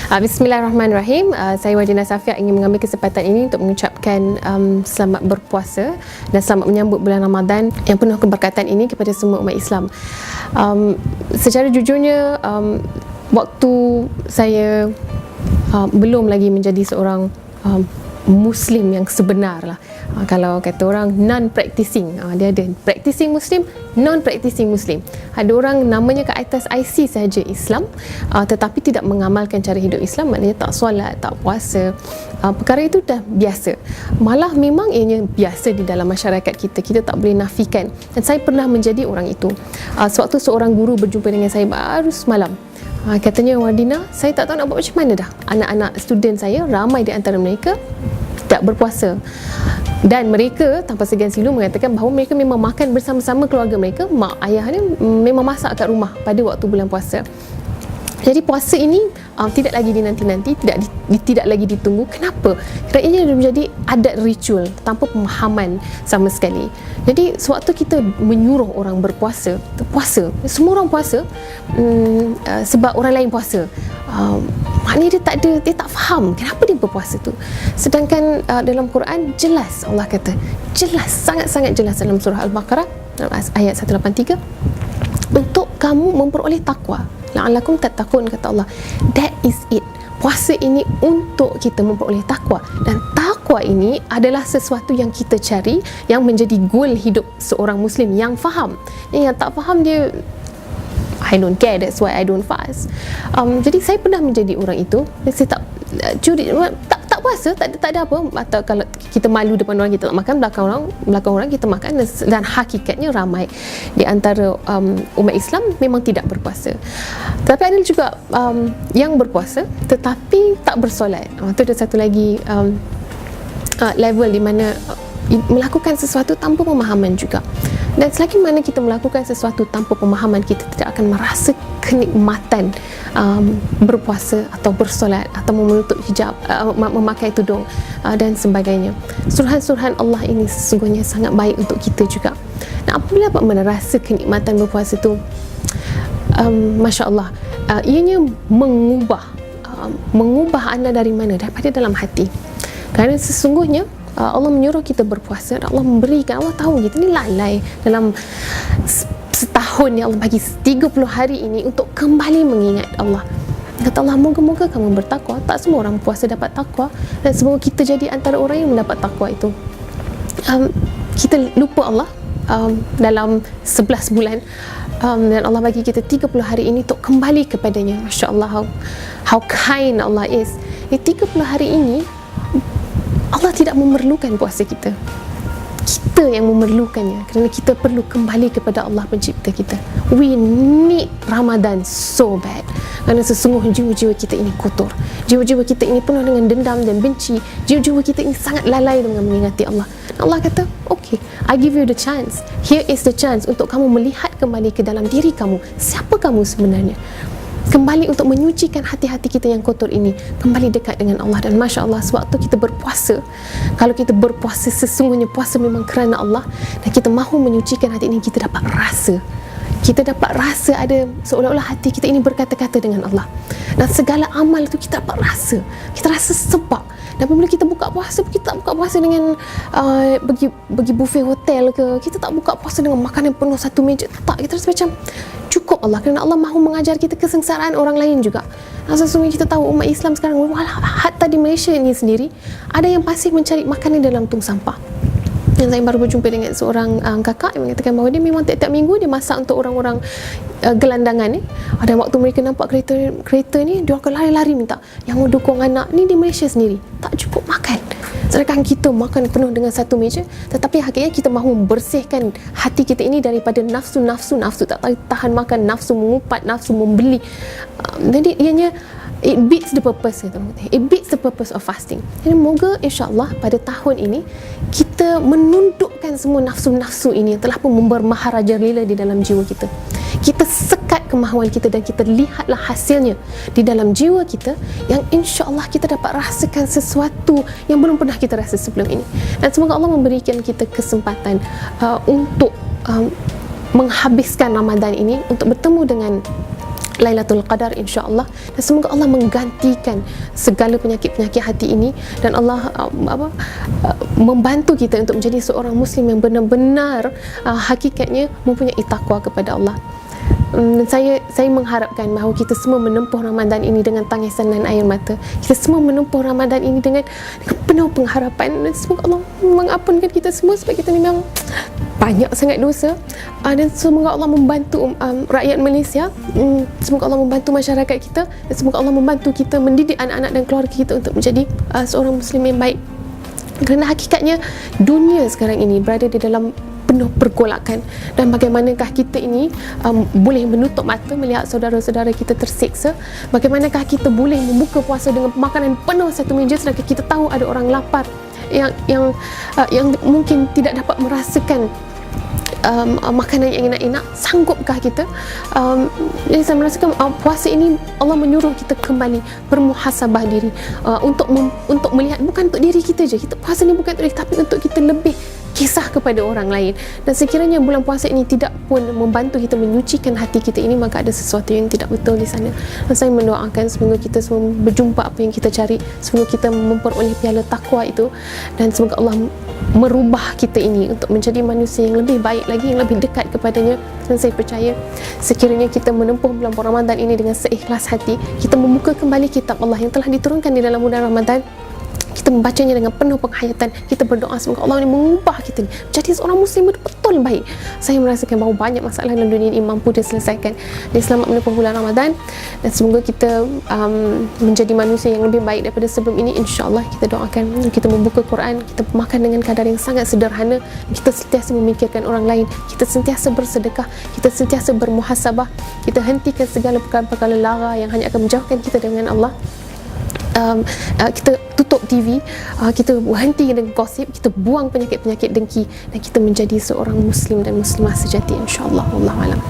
Bismillahirrahmanirrahim. Saya Wardina Safia ingin mengambil kesempatan ini untuk mengucapkan selamat berpuasa dan selamat menyambut bulan Ramadan yang penuh keberkatan ini kepada semua umat Islam. Secara jujurnya, waktu saya belum lagi menjadi seorang Muslim yang sebenar lah. Kalau kata orang non-practicing, dia ada practicing Muslim, non-practicing Muslim. Ada orang namanya ke atas IC saja Islam, tetapi tidak mengamalkan cara hidup Islam, maknanya tak solat, tak puasa. Perkara itu dah biasa. Malah memang ianya biasa di dalam masyarakat kita. Kita tak boleh nafikan. Dan saya pernah menjadi orang itu. Sewaktu seorang guru berjumpa dengan saya baru semalam, katanya, Wardina, saya tak tahu nak buat macam mana dah. Anak-anak student saya, ramai di antara mereka tak berpuasa. Dan mereka tanpa segan silu mengatakan bahawa mereka memang makan bersama-sama keluarga mereka. Mak ayah dia memang masak kat rumah pada waktu bulan puasa. Jadi puasa ini tidak lagi dinanti-nanti, tidak lagi ditunggu. Kenapa? Kerana ini menjadi adat ritual tanpa pemahaman sama sekali. Jadi sewaktu kita menyuruh orang berpuasa, puasa, semua orang puasa sebab orang lain puasa. Maknanya dia tak faham kenapa dia berpuasa tu. Sedangkan dalam Quran jelas, Allah kata jelas, sangat-sangat jelas dalam surah Al-Baqarah ayat 183, untuk kamu memperoleh takwa. La'allakum tattaqun, kata Allah. That is it. Puasa ini untuk kita memperoleh takwa, dan takwa ini adalah sesuatu yang kita cari, yang menjadi goal hidup seorang Muslim yang faham. Yang tak faham, dia I don't care, that's why I don't fast. Jadi saya pernah menjadi orang itu. Saya tak curi, tak puasa, tak ada apa. Atau kalau kita malu depan orang, kita tak makan, belakang orang kita makan. Dan hakikatnya ramai di antara umat Islam memang tidak berpuasa. Tapi ada juga yang berpuasa tetapi tak bersolat. Itu ada satu lagi level di mana melakukan sesuatu tanpa pemahaman juga. Dan selagi mana kita melakukan sesuatu tanpa pemahaman, kita tidak akan merasa kenikmatan berpuasa atau bersolat atau menutup hijab, memakai tudung dan sebagainya. Surhan-surhan Allah ini sesungguhnya sangat baik untuk kita juga. Dan apabila merasa kenikmatan berpuasa itu, Masya Allah, ianya mengubah anda dari mana? Daripada dalam hati. Kerana sesungguhnya Allah menyuruh kita berpuasa, dan Allah memberikan, Allah tahu kita ni lalai dalam setahun yang Allah bagi 30 hari ini untuk kembali mengingat Allah. Kata Allah, moga-moga kamu bertakwa. Tak semua orang puasa dapat takwa, dan semoga kita jadi antara orang yang mendapat takwa itu. Kita lupa Allah dalam 11 bulan, dan Allah bagi kita 30 hari ini untuk kembali kepadanya. Masya Allah, how kind Allah is. Di 30 hari ini Allah tidak memerlukan puasa kita. Kita yang memerlukannya, kerana kita perlu kembali kepada Allah pencipta kita. We need Ramadan so bad. Kerana sesungguhnya jiwa-jiwa kita ini kotor. Jiwa-jiwa kita ini penuh dengan dendam dan benci. Jiwa-jiwa kita ini sangat lalai dengan mengingati Allah. Allah kata, okay, I give you the chance. Here is the chance untuk kamu melihat kembali ke dalam diri kamu. Siapa kamu sebenarnya? Kembali untuk menyucikan hati-hati kita yang kotor ini, kembali dekat dengan Allah. Dan Masya Allah, sewaktu kita berpuasa, kalau kita berpuasa sesungguhnya puasa memang kerana Allah, dan kita mahu menyucikan hati ini, kita dapat rasa ada seolah-olah hati kita ini berkata-kata dengan Allah. Dan segala amal itu kita dapat rasa, kita rasa sebab. Dan apabila kita buka puasa, kita tak buka puasa dengan pergi buffet hotel ke, kita tak buka puasa dengan makanan penuh satu meja. Tak, kita rasa macam cukup Allah, kerana Allah mahu mengajar kita kesengsaraan orang lain juga. Sesungguhnya kita tahu umat Islam sekarang, hatta di Malaysia ini sendiri, ada yang masih mencari makanan dalam tong sampah. Dan saya baru berjumpa dengan seorang kakak yang mengatakan bahawa dia memang tiap-tiap minggu dia masak untuk orang-orang gelandangan ni. Ada waktu mereka nampak kereta ni, dia akan lari-lari minta yang mendukung anak ni. Di Malaysia sendiri tak cukup makan, sedangkan kita makan penuh dengan satu meja. Tetapi hakikatnya kita mahu membersihkan hati kita ini daripada nafsu tak tahan makan, nafsu mengupat, nafsu membeli. Jadi ianya it beats the purpose, it beats the purpose of fasting. Jadi moga insyaAllah pada tahun ini kita menundukkan semua nafsu-nafsu ini yang telah pun bermaharaja lila di dalam jiwa kita. Kita sekat kemahuan kita dan kita lihatlah hasilnya di dalam jiwa kita, yang insyaAllah kita dapat rasakan sesuatu yang belum pernah kita rasa sebelum ini. Dan semoga Allah memberikan kita kesempatan untuk menghabiskan Ramadan ini untuk bertemu dengan Lailatul Qadar, insya-Allah, dan semoga Allah menggantikan segala penyakit-penyakit hati ini, dan Allah membantu kita untuk menjadi seorang muslim yang benar-benar hakikatnya mempunyai takwa kepada Allah. Saya mengharapkan bahawa kita semua menempuh Ramadan ini dengan tangisan dan air mata. Kita semua menempuh Ramadan ini dengan penuh pengharapan, dan semoga Allah mengampunkan kita semua sebab kita memang banyak sangat dosa, dan semoga Allah membantu rakyat Malaysia, semoga Allah membantu masyarakat kita, dan semoga Allah membantu kita mendidik anak-anak dan keluarga kita untuk menjadi seorang muslim yang baik. Kerana hakikatnya dunia sekarang ini berada di dalam penuh pergolakan, dan bagaimanakah kita ini boleh menutup mata melihat saudara-saudara kita tersiksa? Bagaimanakah kita boleh membuka puasa dengan makanan penuh satu meja sedangkan kita tahu ada orang lapar yang mungkin tidak dapat merasakan makanan yang enak-enak? Sanggupkah kita? Jadi saya merasakan puasa ini Allah menyuruh kita kembali bermuhasabah diri, untuk melihat bukan untuk diri kita je. Kita puasa ni bukan untuk diri, tapi untuk kita lebih kisah kepada orang lain. Dan sekiranya bulan puasa ini tidak pun membantu kita menyucikan hati kita ini, maka ada sesuatu yang tidak betul di sana. Dan saya mendoakan semoga kita semua berjumpa apa yang kita cari, semoga kita memperoleh piala takwa itu, dan semoga Allah merubah kita ini untuk menjadi manusia yang lebih baik lagi, yang lebih dekat kepadanya. Dan saya percaya sekiranya kita menempuh bulan Ramadan ini dengan seikhlas hati, kita membuka kembali kitab Allah yang telah diturunkan di dalam bulan Ramadan, kita membacanya dengan penuh penghayatan, kita berdoa semoga Allah ini mengubah kita ni jadi seorang muslim betul-betul baik. Saya merasakan bahawa banyak masalah dalam dunia ini mampu diselesaikan. Jadi selamat menempuh bulan Ramadan, dan semoga kita menjadi manusia yang lebih baik daripada sebelum ini, insya-Allah. Kita doakan, kita membuka Quran, kita makan dengan kadar yang sangat sederhana, kita sentiasa memikirkan orang lain, kita sentiasa bersedekah, kita sentiasa bermuhasabah, kita hentikan segala perkara-perkara lara yang hanya akan menjauhkan kita dengan Allah. Kita tutup TV, kita berhenti dengan gosip, kita buang penyakit-penyakit dengki, dan kita menjadi seorang muslim dan muslimah sejati, insya-Allah. Wallahu a'lam.